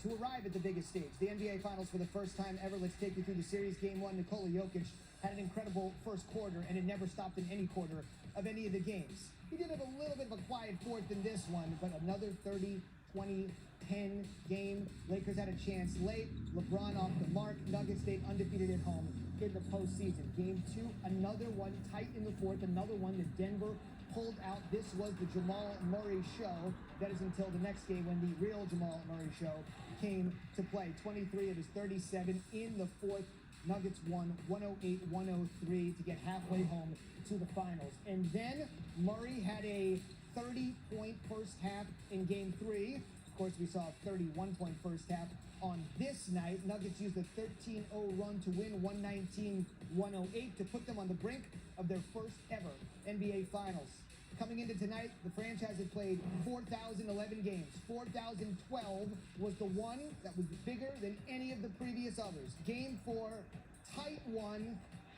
To arrive at the biggest stage, the NBA Finals for the first time ever. Let's take you through the series. Game one, Nikola Jokic had an incredible first quarter, and it never stopped in any quarter of any of the games. He did have a little bit of a quiet fourth in this one, but another 30, 20, 10 game. Lakers had a chance late. LeBron off the mark. Nuggets stayed undefeated at home in the postseason. Game two, another one tight in the fourth, another one that Denver pulled out. This was the Jamal Murray show. That is until the next game when the real Jamal Murray show came to play. 23 of his 37 in the fourth. Nuggets won 108-103 to get halfway home to the finals. And then Murray had a 30-point first half in game three. Of course, we saw a 31-point first half on this night. Nuggets used a 13-0 run to win 119-108 to put them on the brink of their first ever NBA Finals. Coming into tonight, the franchise had played 4,011 games. 4,012 was the one that was bigger than any of the previous others. Game four, tight one,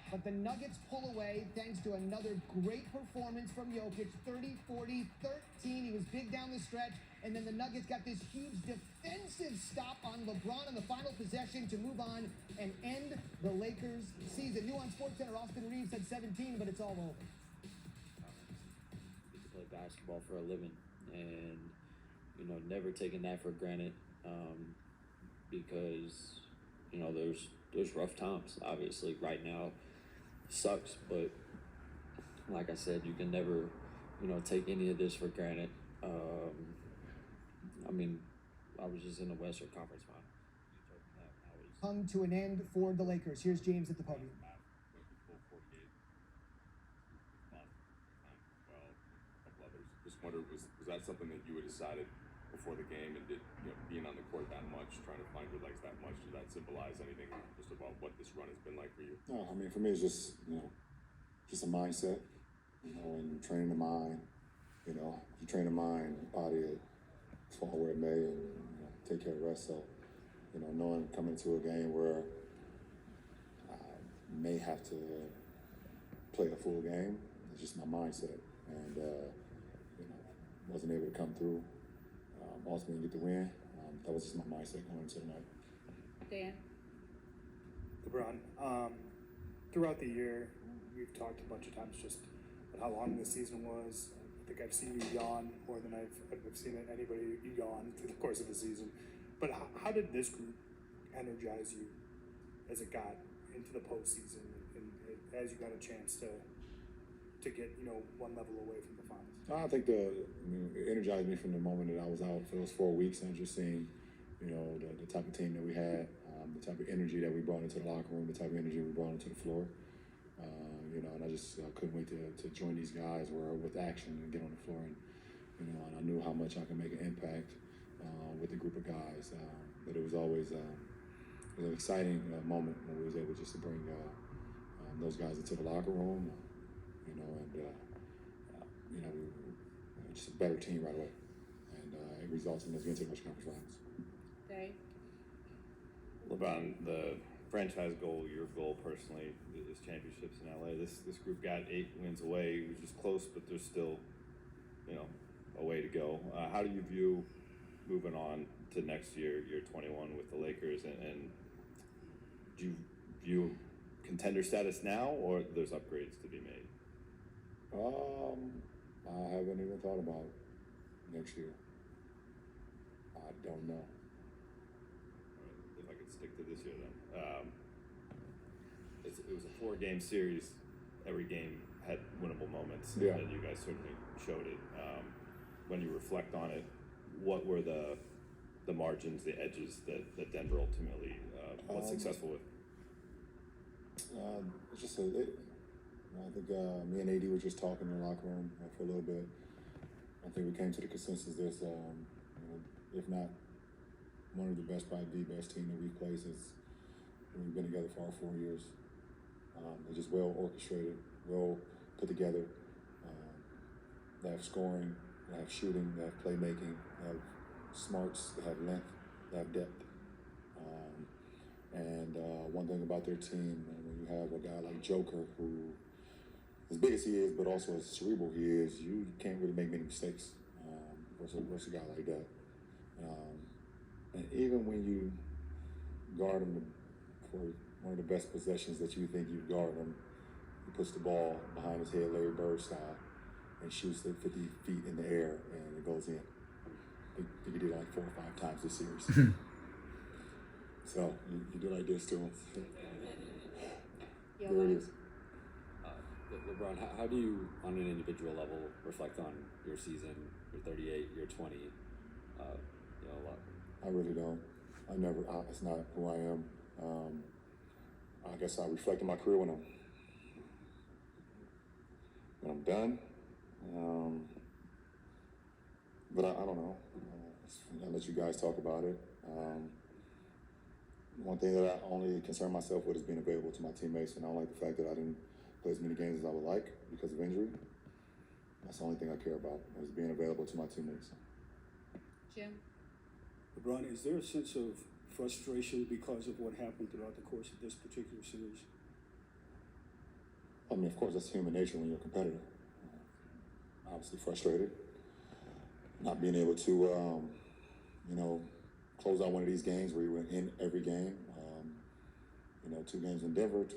but the Nuggets pull away thanks to another great performance from Jokic. 30, 40, 13. He was big down the stretch. And then the Nuggets got this huge defensive stop on LeBron in the final possession to move on and end the Lakers' season. New on SportsCenter, Austin Reeves had 17, but it's all over. Play basketball for a living, and never taking that for granted, because there's rough times. Obviously right now sucks, but like I said, you can never take any of this for granted. I was just in the Western Conference final. Come to an end for the Lakers. Here's James at the podium. Just wonder, was that something that you had decided before the game, and did being on the court that much, trying to find your legs that much, does that symbolize anything just about what this run has been like for you? No, for me it's just just a mindset, and training the mind. If you train the mind, the body will fall where it may, and take care of the rest. So knowing coming into a game where I may have to play a full game, it's just my mindset, and wasn't able to come through. Ultimately get the win. That was just my mindset going into the night. Dan? LeBron, throughout the year, we've talked a bunch of times just about how long this season was. I think I've seen you yawn more than I've seen anybody yawn through the course of the season. But how did this group energize you as it got into the postseason and as you got a chance to get one level away from the finals? I think it energized me from the moment that I was out for those 4 weeks, and just seeing the type of team that we had, the type of energy that we brought into the locker room, the type of energy we brought into the floor. And I just couldn't wait to join these guys with action and get on the floor, and I knew how much I could make an impact with a group of guys. But it was always an exciting moment when we was able just to bring those guys into the locker room. We were just a better team right away, and it results in us getting to the Western Conference Finals. Dave? LeBron, the franchise goal, your goal personally, is championships in LA. This group got 8 wins away. It was just close, but there's still, a way to go. How do you view moving on to next year, year 21 with the Lakers, and do you view contender status now, or there's upgrades to be made? I haven't even thought about next year. I don't know. If I could stick to this year then. It was a 4-game series. Every game had winnable moments, Yeah. and you guys certainly showed it. When you reflect on it, what were the margins, the edges that Denver ultimately was successful with? It's just I think me and AD were just talking in the locker room for a little bit. I think we came to the consensus there's, if not one of the best, probably the best team that we've played since we've been together for our 4 years. They're just well orchestrated, well put together. They have scoring, they have shooting, they have playmaking, they have smarts, they have length, they have depth. One thing about their team, when you have a guy like Joker, who, as big as he is, but also as cerebral he is, you can't really make many mistakes versus a guy like that. And even when you guard him for one of the best possessions that you think you've guarded him, he puts the ball behind his head, Larry Bird style, and shoots it 50 feet in the air, and it goes in. I think he did it like 4 or 5 times this series. So you do like this to him. There it is. LeBron, how do you, on an individual level, reflect on your season, your 38, your 20? I really don't. It's not who I am. I guess I reflect on my career when I'm done. But I don't know. I'll let you guys talk about it. One thing that I only concern myself with is being available to my teammates, and I don't like the fact that I didn't play as many games as I would like because of injury. That's the only thing I care about, is being available to my teammates. Jim? LeBron, is there a sense of frustration because of what happened throughout the course of this particular series? I mean, of course, that's human nature when you're a competitor. Obviously frustrated. Not being able to, close out one of these games where you were in every game. 2 games in Denver,